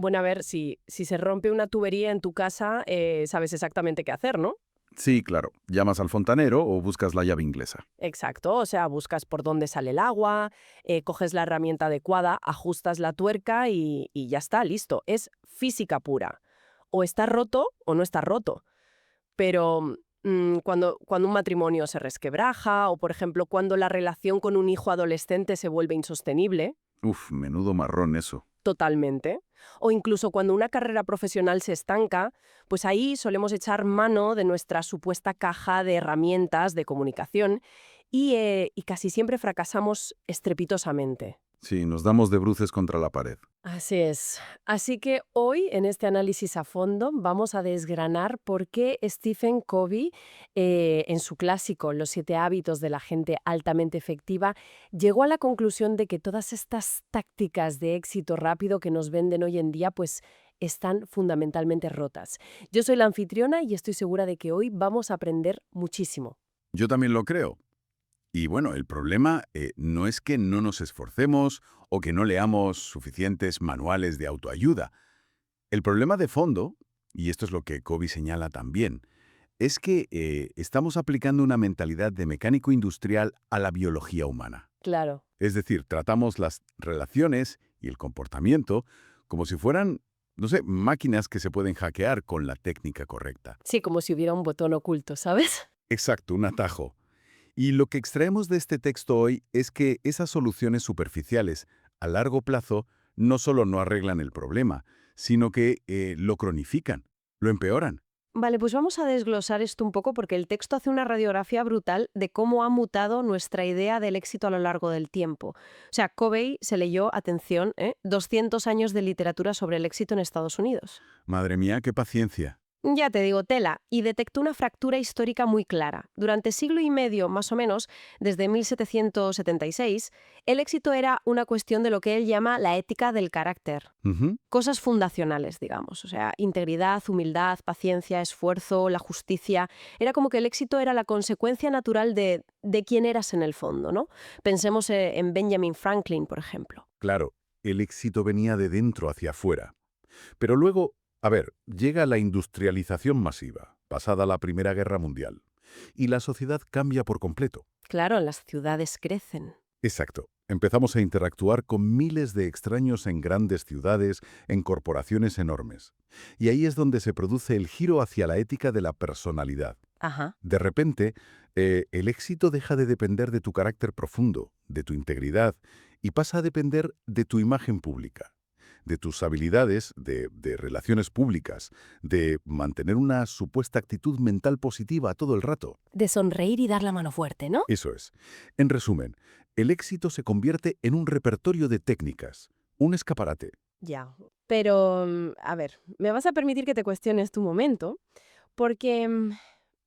Bueno, a ver, si se rompe una tubería en tu casa, sabes exactamente qué hacer, ¿no? Sí, claro. Llamas al fontanero o buscas la llave inglesa. Exacto, o sea, buscas por dónde sale el agua, coges la herramienta adecuada, ajustas la tuerca y ya está, listo. Es física pura. O está roto o no está roto. Pero cuando un matrimonio se resquebraja o, por ejemplo, cuando la relación con un hijo adolescente se vuelve insostenible, Uf, menudo marrón eso. totalmente. O incluso cuando una carrera profesional se estanca, pues ahí solemos echar mano de nuestra supuesta caja de herramientas de comunicación y casi siempre fracasamos estrepitosamente. Sí, nos damos de bruces contra la pared. Así es. Así que hoy, en este análisis a fondo, vamos a desgranar por qué Stephen Covey, en su clásico Los 7 hábitos de la gente altamente efectiva, llegó a la conclusión de que todas estas tácticas de éxito rápido que nos venden hoy en día, pues están fundamentalmente rotas. Yo soy la anfitriona y estoy segura de que hoy vamos a aprender muchísimo. Yo también lo creo. Y bueno, el problema no es que no nos esforcemos o que no leamos suficientes manuales de autoayuda. El problema de fondo, y esto es lo que Covey señala también, es que estamos aplicando una mentalidad de mecánico industrial a la biología humana. Claro. Es decir, tratamos las relaciones y el comportamiento como si fueran, no sé, máquinas que se pueden hackear con la técnica correcta. Sí, como si hubiera un botón oculto, ¿sabes? Exacto, un atajo. Y lo que extraemos de este texto hoy es que esas soluciones superficiales, a largo plazo, no solo no arreglan el problema, sino que lo cronifican, lo empeoran. Vale, pues vamos a desglosar esto un poco porque el texto hace una radiografía brutal de cómo ha mutado nuestra idea del éxito a lo largo del tiempo. O sea, Covey se leyó, atención, 200 años de literatura sobre el éxito en Estados Unidos. Madre mía, qué paciencia. Ya te digo, tela, y detectó una fractura histórica muy clara. Durante siglo y medio, más o menos, desde 1776, el éxito era una cuestión de lo que él llama la ética del carácter. Ujú. Cosas fundacionales, digamos, o sea, integridad, humildad, paciencia, esfuerzo, la justicia. Era como que el éxito era la consecuencia natural de quién eras en el fondo, ¿no? Pensemos en Benjamin Franklin, por ejemplo. Claro, el éxito venía de dentro hacia afuera. Pero luego, a ver, llega la industrialización masiva, pasada la Primera Guerra Mundial, y la sociedad cambia por completo. Claro, las ciudades crecen. Exacto. Empezamos a interactuar con miles de extraños en grandes ciudades, en corporaciones enormes. Y ahí es donde se produce el giro hacia la ética de la personalidad. Ajá. De repente, el éxito deja de depender de tu carácter profundo, de tu integridad, y pasa a depender de tu imagen pública, de tus habilidades de relaciones públicas, de mantener una supuesta actitud mental positiva todo el rato. De sonreír y dar la mano fuerte, ¿no? Eso es. En resumen, el éxito se convierte en un repertorio de técnicas, un escaparate. Ya. Pero, a ver, me vas a permitir que te cuestiones tu momento, porque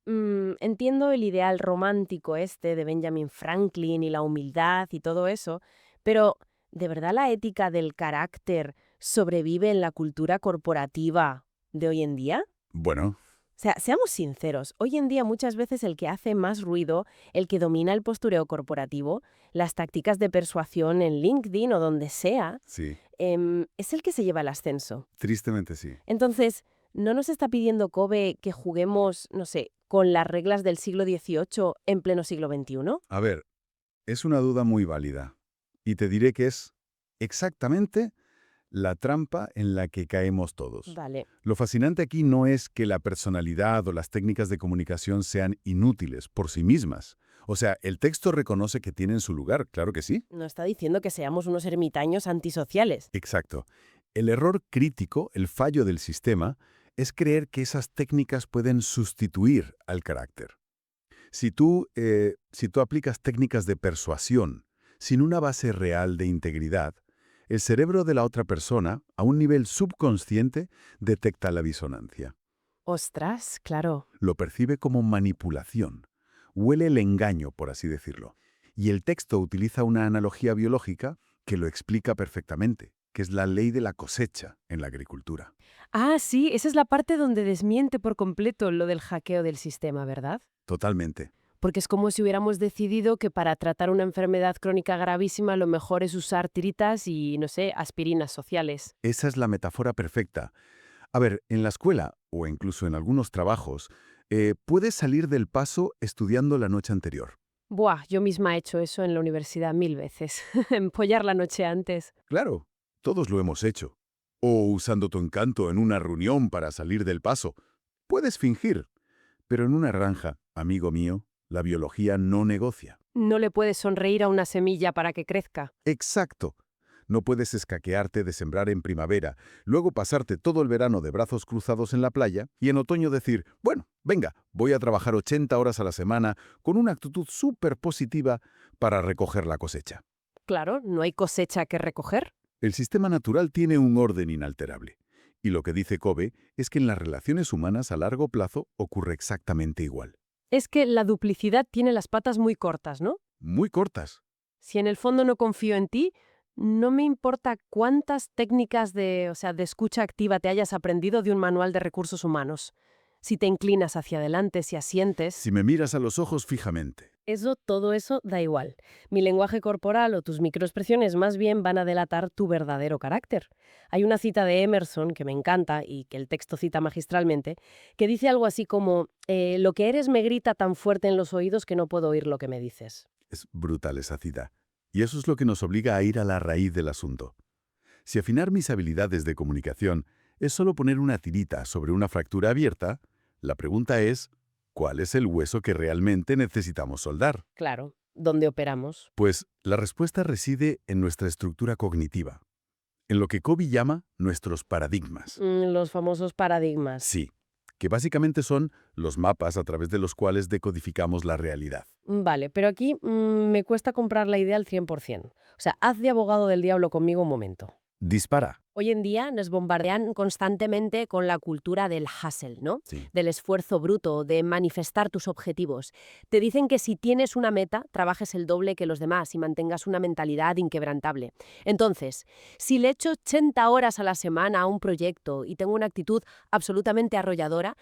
entiendo el ideal romántico este de Benjamin Franklin y la humildad y todo eso, pero ¿de verdad la ética del carácter sobrevive en la cultura corporativa de hoy en día? Bueno, O sea, seamos sinceros, hoy en día muchas veces el que hace más ruido, el que domina el postureo corporativo, las tácticas de persuasión en LinkedIn o donde sea, sí, es el que se lleva el ascenso. tristemente sí. Entonces, ¿no nos está pidiendo Kobe que juguemos, no sé, con las reglas del siglo XVIII en pleno siglo XXI? A ver, es una duda muy válida. Y te diré que es exactamente la trampa en la que caemos todos. Vale, Lo fascinante aquí no es que la personalidad o las técnicas de comunicación sean inútiles por sí mismas. O sea, el texto reconoce que tienen su lugar, claro que sí. no está diciendo que seamos unos ermitaños antisociales. Exacto. El error crítico, el fallo del sistema, es creer que esas técnicas pueden sustituir al carácter. Si tú aplicas técnicas de persuasión sin una base real de integridad, el cerebro de la otra persona, a un nivel subconsciente, detecta la disonancia. Ostras, claro. Lo percibe como manipulación. Huele el engaño, por así decirlo. Y el texto utiliza una analogía biológica que lo explica perfectamente, que es la ley de la cosecha en la agricultura. Ah, sí, esa es la parte donde desmiente por completo lo del hackeo del sistema, ¿verdad? Totalmente. porque es como si hubiéramos decidido que para tratar una enfermedad crónica gravísima lo mejor es usar tiritas y, no sé, aspirinas sociales. Esa es la metáfora perfecta. A ver, en la escuela, o incluso en algunos trabajos, puedes salir del paso estudiando la noche anterior. Buah, yo misma he hecho eso en la universidad 1000 veces. Empollar la noche antes. Claro, todos lo hemos hecho. O usando tu encanto en una reunión para salir del paso. Puedes fingir, pero en una granja, amigo mío, la biología no negocia. No le puedes sonreír a una semilla para que crezca. Exacto. No puedes escaquearte de sembrar en primavera, luego pasarte todo el verano de brazos cruzados en la playa y en otoño decir, bueno, venga, voy a trabajar 80 horas a la semana con una actitud súper positiva para recoger la cosecha. Claro, no hay cosecha que recoger. El sistema natural tiene un orden inalterable. Y lo que dice Covey es que en las relaciones humanas a largo plazo ocurre exactamente igual. Es que la duplicidad tiene las patas muy cortas, ¿no? Muy cortas. Si en el fondo no confío en ti, no me importa cuántas técnicas de escucha activa te hayas aprendido de un manual de recursos humanos. Si te inclinas hacia adelante, si asientes, Si me miras a los ojos fijamente. todo eso da igual. Mi lenguaje corporal o tus microexpresiones más bien van a delatar tu verdadero carácter. Hay una cita de Emerson que me encanta y que el texto cita magistralmente, que dice algo así como, lo que eres me grita tan fuerte en los oídos que no puedo oír lo que me dices. Es brutal esa cita. Y eso es lo que nos obliga a ir a la raíz del asunto. Si afinar mis habilidades de comunicación es solo poner una tirita sobre una fractura abierta, la pregunta es, ¿cuál es el hueso que realmente necesitamos soldar? Claro, ¿dónde operamos? Pues la respuesta reside en nuestra estructura cognitiva, en lo que Covey llama nuestros paradigmas. Los famosos paradigmas. Sí, que básicamente son los mapas a través de los cuales decodificamos la realidad. Vale, pero aquí me cuesta comprar la idea al 100%. O sea, haz de abogado del diablo conmigo un momento. Dispara. Hoy en día nos bombardean constantemente con la cultura del hustle, ¿no? Sí. Del esfuerzo bruto, de manifestar tus objetivos. Te dicen que si tienes una meta, trabajes el doble que los demás y mantengas una mentalidad inquebrantable. Entonces, si le echo 80 horas a la semana a un proyecto y tengo una actitud absolutamente arrolladora,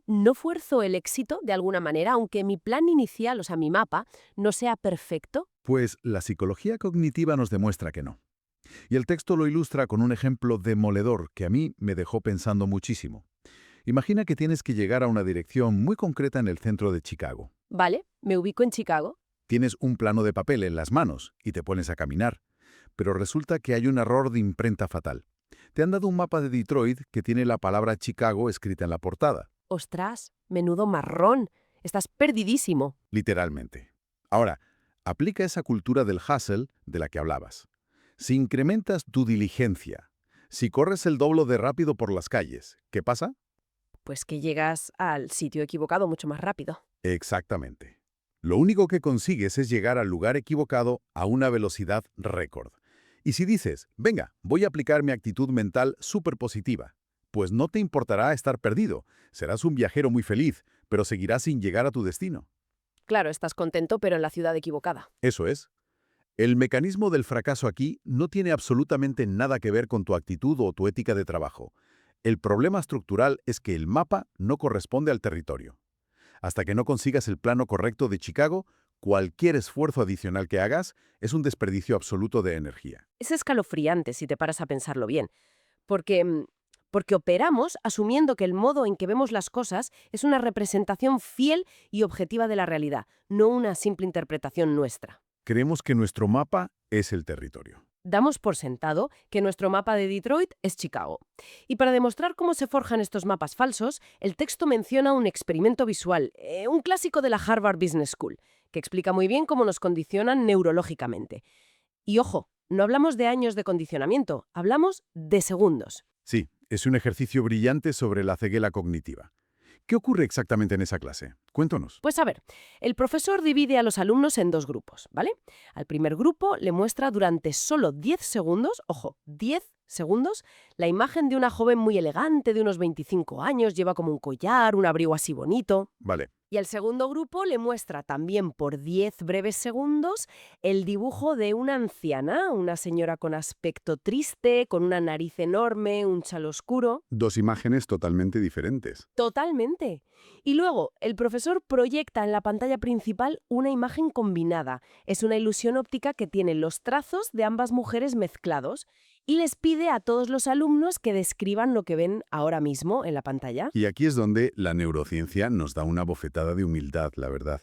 ¿no fuerzo el éxito de alguna manera, aunque mi plan inicial, o sea, mi mapa, no sea perfecto? Pues la psicología cognitiva nos demuestra que no. Y el texto lo ilustra con un ejemplo demoledor que a mí me dejó pensando muchísimo. Imagina que tienes que llegar a una dirección muy concreta en el centro de Chicago. Vale, me ubico en Chicago. Tienes un plano de papel en las manos y te pones a caminar, pero resulta que hay un error de imprenta fatal. Te han dado un mapa de Detroit que tiene la palabra Chicago escrita en la portada, Ostras, menudo marrón. Estás perdidísimo. literalmente. Ahora, aplica esa cultura del hustle de la que hablabas. Si incrementas tu diligencia, si corres el doble de rápido por las calles, ¿qué pasa? Pues que llegas al sitio equivocado mucho más rápido. Exactamente. Lo único que consigues es llegar al lugar equivocado a una velocidad récord. Y si dices, venga, voy a aplicar mi actitud mental súper positiva, pues no te importará estar perdido. Serás un viajero muy feliz, pero seguirás sin llegar a tu destino. Claro, estás contento, pero en la ciudad equivocada. Eso es. El mecanismo del fracaso aquí no tiene absolutamente nada que ver con tu actitud o tu ética de trabajo. El problema estructural es que el mapa no corresponde al territorio. Hasta que no consigas el plano correcto de Chicago, cualquier esfuerzo adicional que hagas es un desperdicio absoluto de energía. Es escalofriante si te paras a pensarlo bien, porque operamos asumiendo que el modo en que vemos las cosas es una representación fiel y objetiva de la realidad, no una simple interpretación nuestra. Creemos que nuestro mapa es el territorio. Damos por sentado que nuestro mapa de Detroit es Chicago. Y para demostrar cómo se forjan estos mapas falsos, el texto menciona un experimento visual, un clásico de la Harvard Business School, que explica muy bien cómo nos condicionan neurológicamente. Y ojo, no hablamos de años de condicionamiento, hablamos de segundos. Sí, es un ejercicio brillante sobre la ceguera cognitiva. ¿Qué ocurre exactamente en esa clase? Cuéntanos. Pues a ver, el profesor divide a los alumnos en dos grupos, ¿vale? Al primer grupo le muestra durante solo 10 segundos, ojo, 10 segundos, la imagen de una joven muy elegante de unos 25 años, lleva como un collar, un abrigo así bonito. Vale, Y el segundo grupo le muestra también por 10 breves segundos el dibujo de una anciana, una señora con aspecto triste, con una nariz enorme, un chal oscuro. Dos imágenes totalmente diferentes. Totalmente. Y luego, el profesor proyecta en la pantalla principal una imagen combinada. Es una ilusión óptica que tiene los trazos de ambas mujeres mezclados y les pide a todos los alumnos que describan lo que ven ahora mismo en la pantalla. Y aquí es donde la neurociencia nos da una bofetada de humildad, la verdad.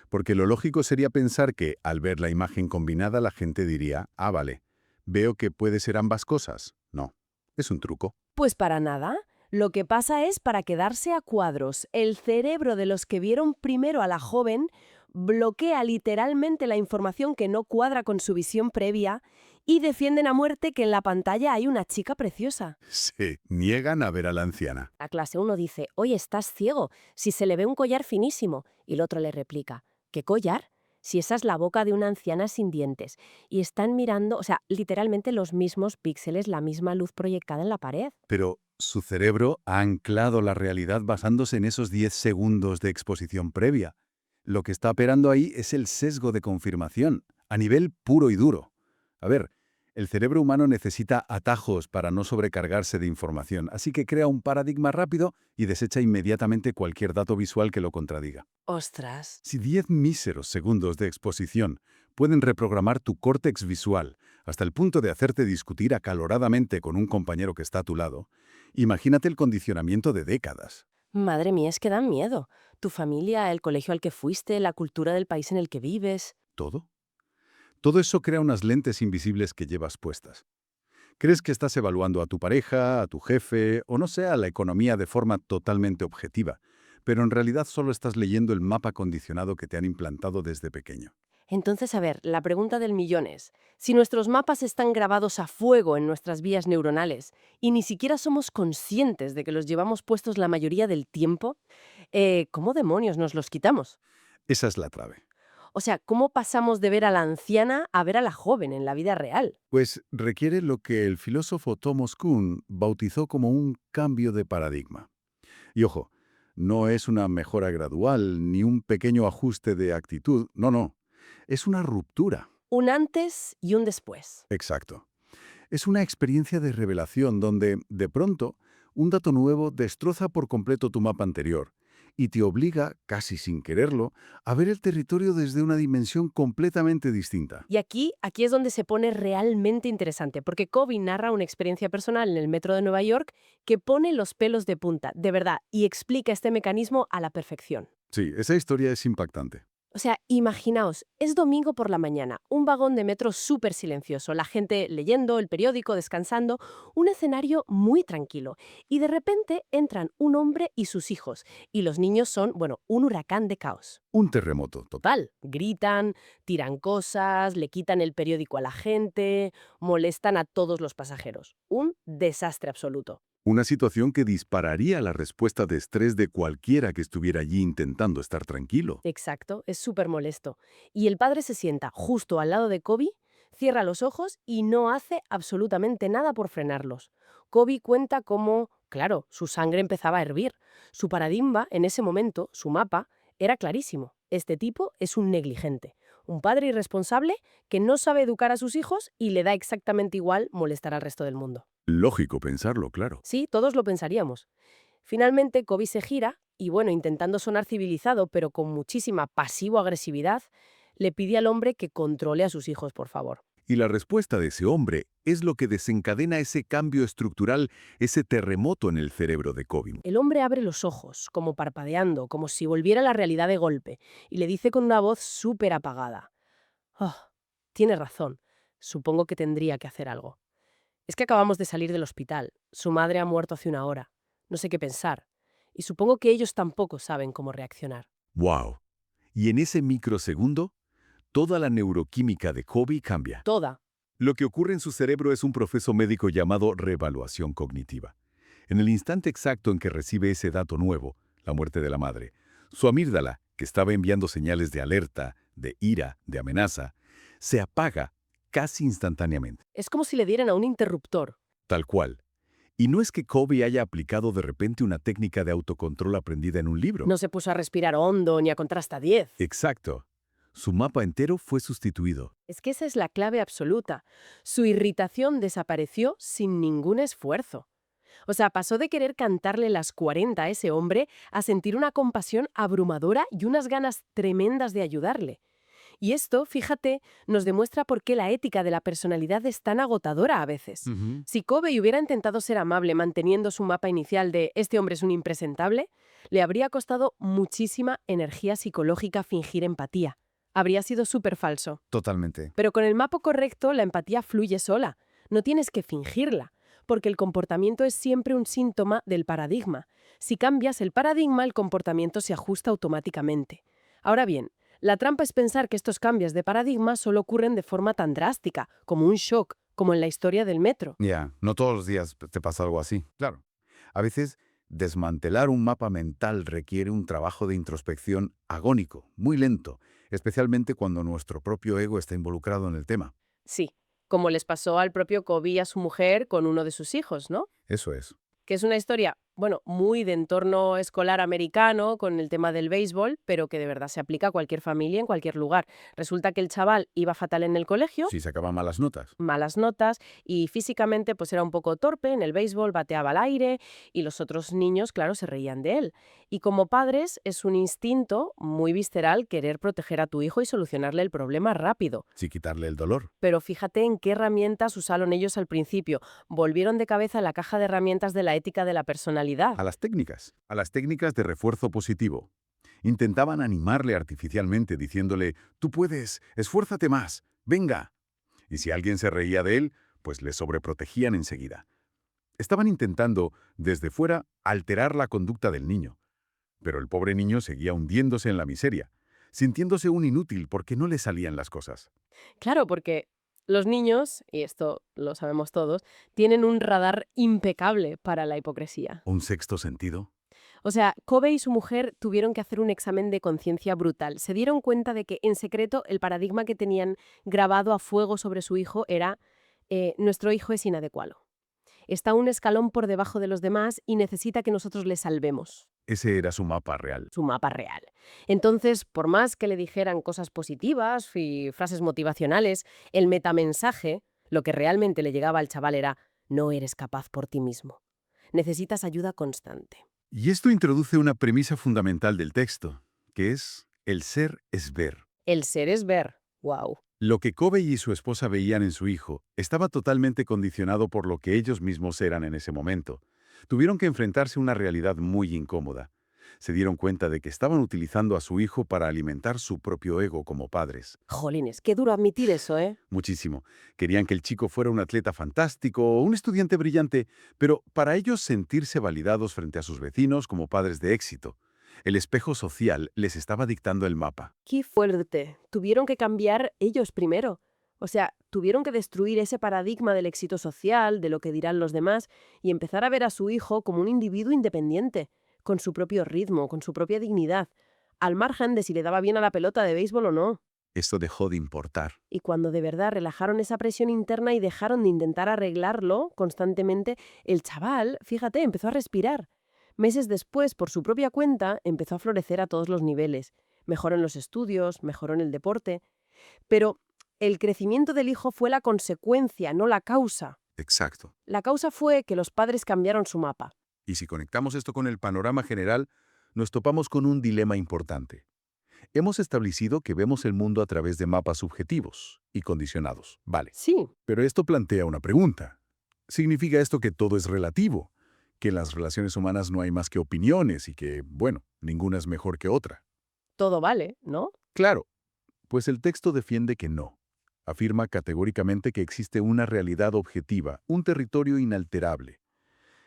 Porque lo lógico sería pensar que, al ver la imagen combinada, la gente diría, ah, vale, veo que puede ser ambas cosas. No, es un truco. Pues para nada. Lo que pasa es, para quedarse a cuadros, el cerebro de los que vieron primero a la joven bloquea literalmente la información que no cuadra con su visión previa y defienden a muerte que en la pantalla hay una chica preciosa. Se niegan a ver a la anciana. La clase uno dice, oye, estás ciego, si se le ve un collar finísimo. Y el otro le replica, ¿qué collar? Si esa es la boca de una anciana sin dientes. Y están mirando, o sea, literalmente los mismos píxeles, la misma luz proyectada en la pared. Pero su cerebro ha anclado la realidad basándose en esos 10 segundos de exposición previa. Lo que está operando ahí es el sesgo de confirmación, a nivel puro y duro. A ver, el cerebro humano necesita atajos para no sobrecargarse de información, así que crea un paradigma rápido y desecha inmediatamente cualquier dato visual que lo contradiga. Ostras. Si 10 míseros segundos de exposición pueden reprogramar tu córtex visual hasta el punto de hacerte discutir acaloradamente con un compañero que está a tu lado, imagínate el condicionamiento de décadas. Madre mía, es que dan miedo. Tu familia, el colegio al que fuiste, la cultura del país en el que vives. ¿Todo? Todo eso crea unas lentes invisibles que llevas puestas. Crees que estás evaluando a tu pareja, a tu jefe, o no sé, a la economía de forma totalmente objetiva, pero en realidad solo estás leyendo el mapa condicionado que te han implantado desde pequeño. Entonces, a ver, la pregunta del millón es, si nuestros mapas están grabados a fuego en nuestras vías neuronales y ni siquiera somos conscientes de que los llevamos puestos la mayoría del tiempo, ¿cómo demonios nos los quitamos? Esa es la clave. O sea, ¿cómo pasamos de ver a la anciana a ver a la joven en la vida real? Pues requiere lo que el filósofo Thomas Kuhn bautizó como un cambio de paradigma. Y ojo, no es una mejora gradual ni un pequeño ajuste de actitud, no. Es una ruptura. Un antes y un después. Exacto. Es una experiencia de revelación donde, de pronto, un dato nuevo destroza por completo tu mapa anterior y te obliga, casi sin quererlo, a ver el territorio desde una dimensión completamente distinta. Y aquí es donde se pone realmente interesante, porque Covey narra una experiencia personal en el metro de Nueva York que pone los pelos de punta, de verdad, y explica este mecanismo a la perfección. Sí, esa historia es impactante. O sea, imaginaos, es domingo por la mañana, un vagón de metro súper silencioso, la gente leyendo el periódico, descansando, un escenario muy tranquilo. Y de repente entran un hombre y sus hijos, y los niños son, bueno, un huracán de caos. Un terremoto total. Gritan, tiran cosas, le quitan el periódico a la gente, molestan a todos los pasajeros. Un desastre absoluto. Una situación que dispararía la respuesta de estrés de cualquiera que estuviera allí intentando estar tranquilo. Exacto, es súper molesto. Y el padre se sienta justo al lado de Kobe, cierra los ojos y no hace absolutamente nada por frenarlos. Kobe cuenta cómo, claro, su sangre empezaba a hervir. Su paradigma, en ese momento, su mapa, era clarísimo. Este tipo es un negligente, un padre irresponsable que no sabe educar a sus hijos y le da exactamente igual molestar al resto del mundo. Lógico pensarlo, claro. Sí, todos lo pensaríamos. Finalmente, Kobe se gira y, bueno, intentando sonar civilizado, pero con muchísima pasivo-agresividad, le pide al hombre que controle a sus hijos, por favor. Y la respuesta de ese hombre es lo que desencadena ese cambio estructural, ese terremoto en el cerebro de Kobe. El hombre abre los ojos, como parpadeando, como si volviera a la realidad de golpe, y le dice con una voz súper apagada: «Oh, tiene razón. Supongo que tendría que hacer algo. Es que acabamos de salir del hospital. Su madre ha muerto hace una hora. No sé qué pensar. Y supongo que ellos tampoco saben cómo reaccionar». ¡Wow! Y en ese microsegundo, toda la neuroquímica de Kobe cambia. Toda. Lo que ocurre en su cerebro es un proceso médico llamado reevaluación cognitiva. En el instante exacto en que recibe ese dato nuevo, la muerte de la madre, su amígdala, que estaba enviando señales de alerta, de ira, de amenaza, se apaga casi instantáneamente, Es como si le dieran a un interruptor. tal cual. Y no es que Kobe haya aplicado de repente una técnica de autocontrol aprendida en un libro. No se puso a respirar hondo ni a contar hasta 10. Exacto. Su mapa entero fue sustituido. Es que esa es la clave absoluta. Su irritación desapareció sin ningún esfuerzo. O sea, pasó de querer cantarle las 40 a ese hombre a sentir una compasión abrumadora y unas ganas tremendas de ayudarle. Y esto, fíjate, nos demuestra por qué la ética de la personalidad es tan agotadora a veces. Ujú. Si Kobe hubiera intentado ser amable manteniendo su mapa inicial de este hombre es un impresentable, le habría costado muchísima energía psicológica fingir empatía. Habría sido súper falso. Totalmente. Pero con el mapa correcto, la empatía fluye sola. No tienes que fingirla, porque el comportamiento es siempre un síntoma del paradigma. Si cambias el paradigma, el comportamiento se ajusta automáticamente. Ahora bien, la trampa es pensar que estos cambios de paradigma solo ocurren de forma tan drástica, como un shock, como en la historia del metro. Ya, no todos los días te pasa algo así. Claro. A veces, desmantelar un mapa mental requiere un trabajo de introspección agónico, muy lento, especialmente cuando nuestro propio ego está involucrado en el tema. Sí, como les pasó al propio Kobe y a su mujer con uno de sus hijos, ¿no? Eso es. Que es una historia, bueno, muy de entorno escolar americano con el tema del béisbol, pero que de verdad se aplica a cualquier familia en cualquier lugar. Resulta que el chaval iba fatal en el colegio, Si sacaban malas notas. malas notas, y físicamente pues era un poco torpe en el béisbol, bateaba al aire y los otros niños, claro, se reían de él. Y como padres es un instinto muy visceral querer proteger a tu hijo y solucionarle el problema rápido. Sin quitarle el dolor. Pero fíjate en qué herramientas usaron ellos al principio. Volvieron de cabeza a la caja de herramientas de la ética de la personalidad. A las técnicas de refuerzo positivo. Intentaban animarle artificialmente diciéndole, tú puedes, esfuérzate más, venga. Y si alguien se reía de él, pues le sobreprotegían enseguida. Estaban intentando, desde fuera, alterar la conducta del niño. Pero el pobre niño seguía hundiéndose en la miseria, sintiéndose un inútil porque no le salían las cosas. Claro, porque los niños, y esto lo sabemos todos, tienen un radar impecable para la hipocresía. ¿Un sexto sentido? O sea, Kobe y su mujer tuvieron que hacer un examen de conciencia brutal. Se dieron cuenta de que, en secreto, el paradigma que tenían grabado a fuego sobre su hijo era nuestro hijo es inadecuado. Está un escalón por debajo de los demás y necesita que nosotros le salvemos. Ese era su mapa real. Su mapa real. Entonces, por más que le dijeran cosas positivas y frases motivacionales, el metamensaje, lo que realmente le llegaba al chaval era, no eres capaz por ti mismo. Necesitas ayuda constante. Y esto introduce una premisa fundamental del texto, que es el ser es ver. El ser es ver. Wow. Lo que Kobe y su esposa veían en su hijo estaba totalmente condicionado por lo que ellos mismos eran en ese momento. Tuvieron que enfrentarse a una realidad muy incómoda. Se dieron cuenta de que estaban utilizando a su hijo para alimentar su propio ego como padres. Jolines, qué duro admitir eso, ¿eh? Muchísimo. Querían que el chico fuera un atleta fantástico o un estudiante brillante, pero para ellos sentirse validados frente a sus vecinos como padres de éxito. El espejo social les estaba dictando el mapa. Qué fuerte. Tuvieron que cambiar ellos primero. O sea, tuvieron que destruir ese paradigma del éxito social, de lo que dirán los demás, y empezar a ver a su hijo como un individuo independiente, con su propio ritmo, con su propia dignidad, al margen de si le daba bien a la pelota de béisbol o no. Esto dejó de importar. Y cuando de verdad relajaron esa presión interna y dejaron de intentar arreglarlo constantemente, el chaval, fíjate, empezó a respirar. Meses después, por su propia cuenta, empezó a florecer a todos los niveles. Mejoró en los estudios, mejoró en el deporte. Pero el crecimiento del hijo fue la consecuencia, no la causa. Exacto. La causa fue que los padres cambiaron su mapa. Y si conectamos esto con el panorama general, nos topamos con un dilema importante. Hemos establecido que vemos el mundo a través de mapas subjetivos y condicionados. Vale. Sí, Pero esto plantea una pregunta. ¿Significa esto que todo es relativo? Que en las relaciones humanas no hay más que opiniones y que, bueno, ninguna es mejor que otra. todo vale, ¿no? Claro, pues el texto defiende que no. Afirma categóricamente que existe una realidad objetiva, un territorio inalterable.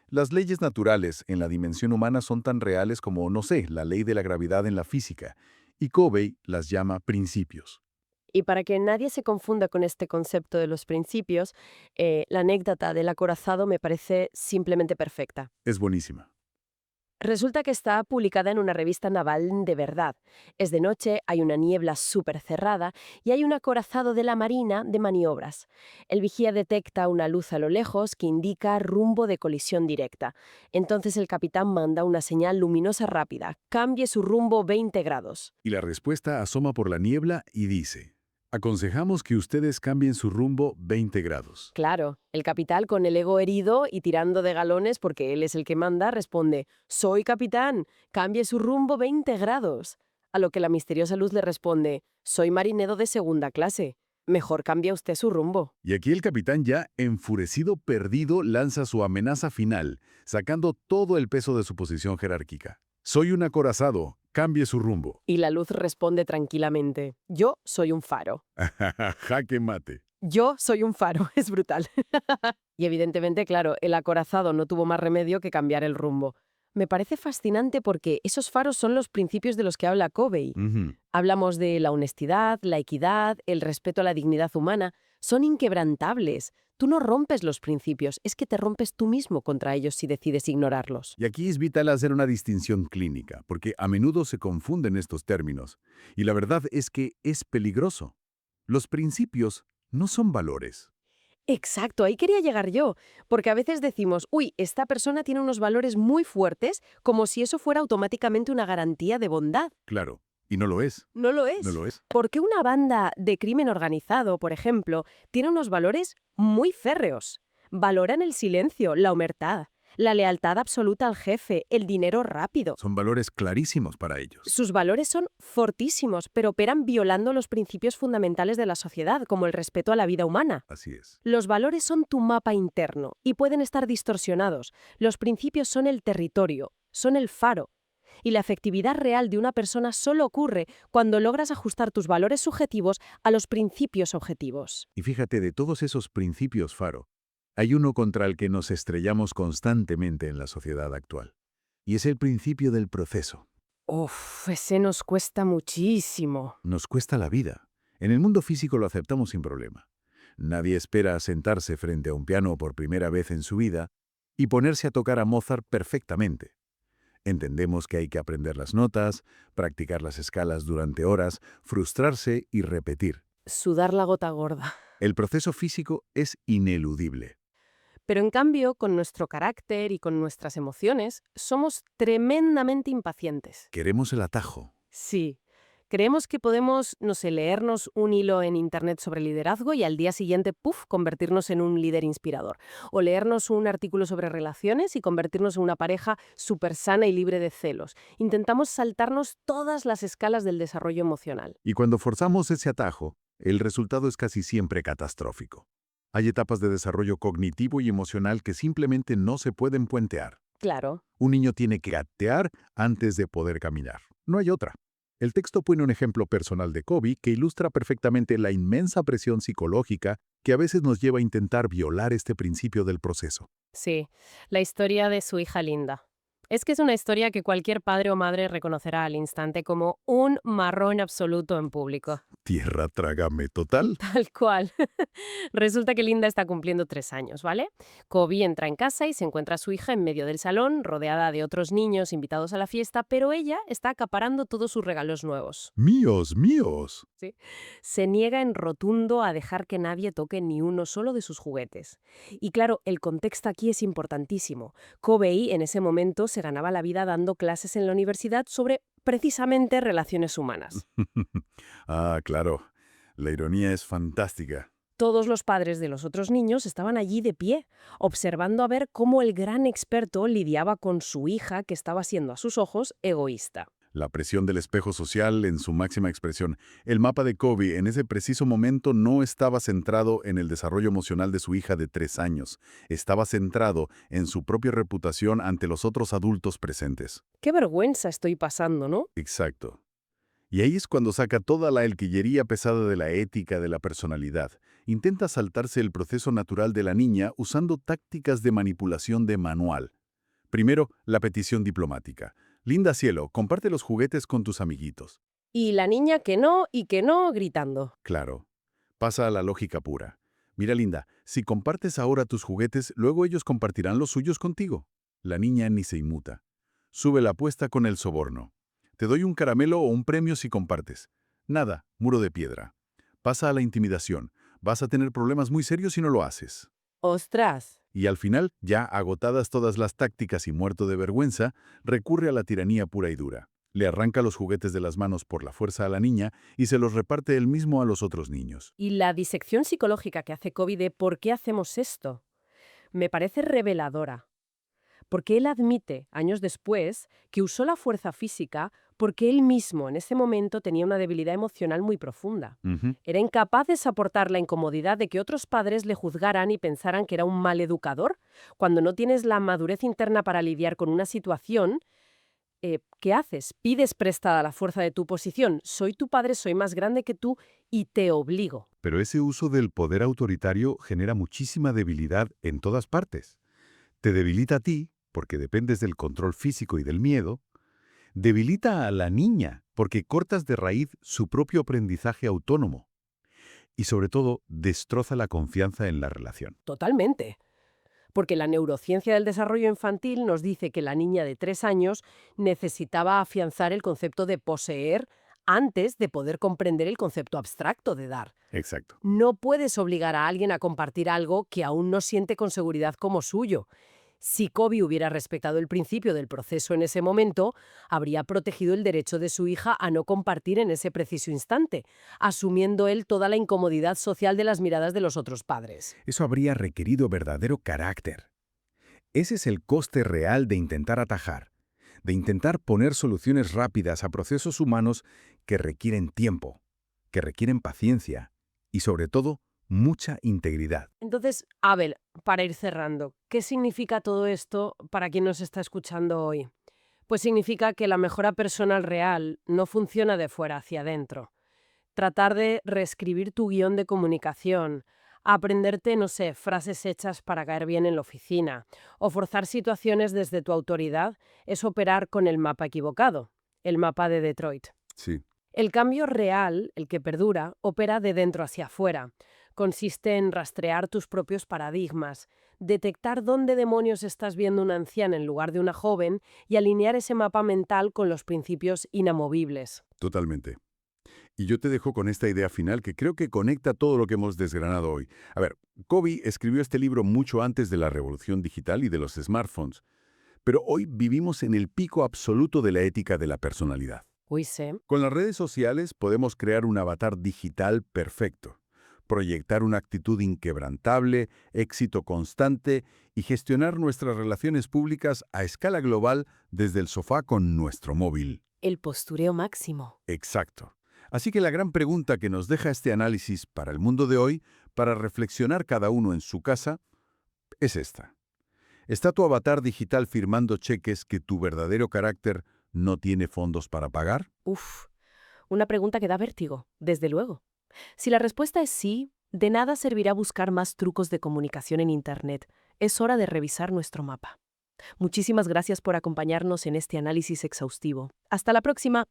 Las leyes naturales en la dimensión humana son tan reales como, no sé, la ley de la gravedad en la física, y Covey las llama principios. Y para que nadie se confunda con este concepto de los principios, la anécdota del acorazado me parece simplemente perfecta. Es buenísima. Resulta que está publicada en una revista naval de verdad. Es de noche, hay una niebla súper cerrada y hay un acorazado de la Marina de maniobras. El vigía detecta una luz a lo lejos que indica rumbo de colisión directa. Entonces el capitán manda una señal luminosa rápida. Cambie su rumbo 20 grados. Y la respuesta asoma por la niebla y dice: aconsejamos que ustedes cambien su rumbo 20 grados. Claro, el capitán con el ego herido y tirando de galones porque él es el que manda, responde: «Soy capitán, cambie su rumbo 20 grados». A lo que la misteriosa luz le responde: «Soy marinero de segunda clase. Mejor cambia usted su rumbo». Y aquí el capitán, ya enfurecido, perdido, lanza su amenaza final, sacando todo el peso de su posición jerárquica. Soy un acorazado, cambie su rumbo. Y la luz responde tranquilamente: «Yo soy un faro». Jaque mate. Yo soy un faro, es brutal. Y evidentemente, claro, el acorazado no tuvo más remedio que cambiar el rumbo. Me parece fascinante porque esos faros son los principios de los que habla Covey. Ujú. Hablamos de la honestidad, la equidad, el respeto a la dignidad humana. Son inquebrantables. Tú no rompes los principios, es que te rompes tú mismo contra ellos si decides ignorarlos. Y aquí es vital hacer una distinción clínica, porque a menudo se confunden estos términos. Y la verdad es que es peligroso. Los principios no son valores. Exacto, ahí quería llegar yo, porque a veces decimos, uy, esta persona tiene unos valores muy fuertes, como si eso fuera automáticamente una garantía de bondad. Claro, y no lo es. No lo No es. lo es. Porque una banda de crimen organizado, por ejemplo, tiene unos valores muy férreos. Valoran el silencio, la omertad, la lealtad absoluta al jefe, el dinero rápido. Son valores clarísimos para ellos. Sus valores son fortísimos, pero operan violando los principios fundamentales de la sociedad, como el respeto a la vida humana. Así es. Los valores son tu mapa interno y pueden estar distorsionados. Los principios son el territorio, son el faro. Y la efectividad real de una persona solo ocurre cuando logras ajustar tus valores subjetivos a los principios objetivos. Y fíjate, de todos esos principios faro, hay uno contra el que nos estrellamos constantemente en la sociedad actual. Y es el principio del proceso. Uf, ese nos cuesta muchísimo. Nos cuesta la vida. En el mundo físico lo aceptamos sin problema. Nadie espera sentarse frente a un piano por primera vez en su vida y ponerse a tocar a Mozart perfectamente. Entendemos que hay que aprender las notas, practicar las escalas durante horas, frustrarse y repetir. Sudar la gota gorda. El proceso físico es ineludible. Pero en cambio, con nuestro carácter y con nuestras emociones, somos tremendamente impacientes. Queremos el atajo. Sí. Creemos que podemos, no sé, leernos un hilo en Internet sobre liderazgo y al día siguiente, ¡puf!, convertirnos en un líder inspirador. O leernos un artículo sobre relaciones y convertirnos en una pareja súper sana y libre de celos. Intentamos saltarnos todas las escalas del desarrollo emocional. Y cuando forzamos ese atajo, el resultado es casi siempre catastrófico. Hay etapas de desarrollo cognitivo y emocional que simplemente no se pueden puentear. Claro. Un niño tiene que gatear antes de poder caminar. No hay otra. El texto pone un ejemplo personal de Covey que ilustra perfectamente la inmensa presión psicológica que a veces nos lleva a intentar violar este principio del proceso. Sí, la historia de su hija Linda. Es que es una historia que cualquier padre o madre reconocerá al instante como un marrón absoluto en público. Tierra trágame total. Tal cual. Resulta que Linda está cumpliendo 3 años, ¿vale? Kobe entra en casa y se encuentra a su hija en medio del salón, rodeada de otros niños invitados a la fiesta, pero ella está acaparando todos sus regalos nuevos. Míos, míos. Se niega en rotundo a dejar que nadie toque ni uno solo de sus juguetes. Y claro, el contexto aquí es importantísimo. Kobe en ese momento se ganaba la vida dando clases en la universidad sobre precisamente relaciones humanas. Ah, claro. La ironía es fantástica. Todos los padres de los otros niños estaban allí de pie, observando a ver cómo el gran experto lidiaba con su hija que estaba siendo a sus ojos egoísta. La presión del espejo social en su máxima expresión. El mapa de Kobe en ese preciso momento no estaba centrado en el desarrollo emocional de su hija de 3 años. Estaba centrado en su propia reputación ante los otros adultos presentes. Qué vergüenza estoy pasando, ¿no? Exacto. Y ahí es cuando saca toda la alquillería pesada de la ética, de la personalidad. Intenta saltarse el proceso natural de la niña usando tácticas de manipulación de manual. Primero, la petición diplomática. Linda cielo, comparte los juguetes con tus amiguitos. Y la niña que no y que no gritando. Claro. Pasa a la lógica pura. Mira, Linda, si compartes ahora tus juguetes, luego ellos compartirán los suyos contigo. La niña ni se inmuta. Sube la apuesta con el soborno. Te doy un caramelo o un premio si compartes. Nada, muro de piedra. Pasa a la intimidación. Vas a tener problemas muy serios si no lo haces. ¡Ostras! Y al final, ya agotadas todas las tácticas y muerto de vergüenza, recurre a la tiranía pura y dura. Le arranca los juguetes de las manos por la fuerza a la niña y se los reparte él mismo a los otros niños. Y la disección psicológica que hace Kobe de ¿por qué hacemos esto? Me parece reveladora. Porque él admite, años después, que usó la fuerza física porque él mismo en ese momento tenía una debilidad emocional muy profunda. Ujú. Era incapaz de soportar la incomodidad de que otros padres le juzgaran y pensaran que era un mal educador. Cuando no tienes la madurez interna para lidiar con una situación, ¿qué haces? Pides prestada la fuerza de tu posición. Soy tu padre, soy más grande que tú y te obligo. Pero ese uso del poder autoritario genera muchísima debilidad en todas partes. Te debilita a ti, porque dependes del control físico y del miedo. Debilita a la niña, porque cortas de raíz su propio aprendizaje autónomo. Y sobre todo, destroza la confianza en la relación. Totalmente. Porque la neurociencia del desarrollo infantil nos dice que la niña de 3 años necesitaba afianzar el concepto de poseer antes de poder comprender el concepto abstracto de dar. Exacto. No puedes obligar a alguien a compartir algo que aún no siente con seguridad como suyo. Si Kobe hubiera respetado el principio del proceso en ese momento, habría protegido el derecho de su hija a no compartir en ese preciso instante, asumiendo él toda la incomodidad social de las miradas de los otros padres. Eso habría requerido verdadero carácter. Ese es el coste real de intentar atajar, de intentar poner soluciones rápidas a procesos humanos que requieren tiempo, que requieren paciencia y, sobre todo, mucha integridad. Entonces, Abel, para ir cerrando, ¿qué significa todo esto para quien nos está escuchando hoy? Pues significa que la mejora personal real no funciona de fuera hacia adentro. Tratar de reescribir tu guión de comunicación, aprenderte, no sé, frases hechas para caer bien en la oficina, o forzar situaciones desde tu autoridad, es operar con el mapa equivocado, el mapa de Detroit. Sí. El cambio real, el que perdura, opera de dentro hacia afuera. Consiste en rastrear tus propios paradigmas, detectar dónde demonios estás viendo una anciana en lugar de una joven y alinear ese mapa mental con los principios inamovibles. Totalmente. Y yo te dejo con esta idea final que creo que conecta todo lo que hemos desgranado hoy. A ver, Kobe escribió este libro mucho antes de la revolución digital y de los smartphones, pero hoy vivimos en el pico absoluto de la ética de la personalidad. Uy, sé. Con las redes sociales podemos crear un avatar digital perfecto, proyectar una actitud inquebrantable, éxito constante y gestionar nuestras relaciones públicas a escala global desde el sofá con nuestro móvil. El postureo máximo. Exacto. Así que la gran pregunta que nos deja este análisis para el mundo de hoy, para reflexionar cada uno en su casa, es esta. ¿Está tu avatar digital firmando cheques que tu verdadero carácter no tiene fondos para pagar? Uf, una pregunta que da vértigo, desde luego. Si la respuesta es sí, de nada servirá buscar más trucos de comunicación en Internet. Es hora de revisar nuestro mapa. Muchísimas gracias por acompañarnos en este análisis exhaustivo. Hasta la próxima.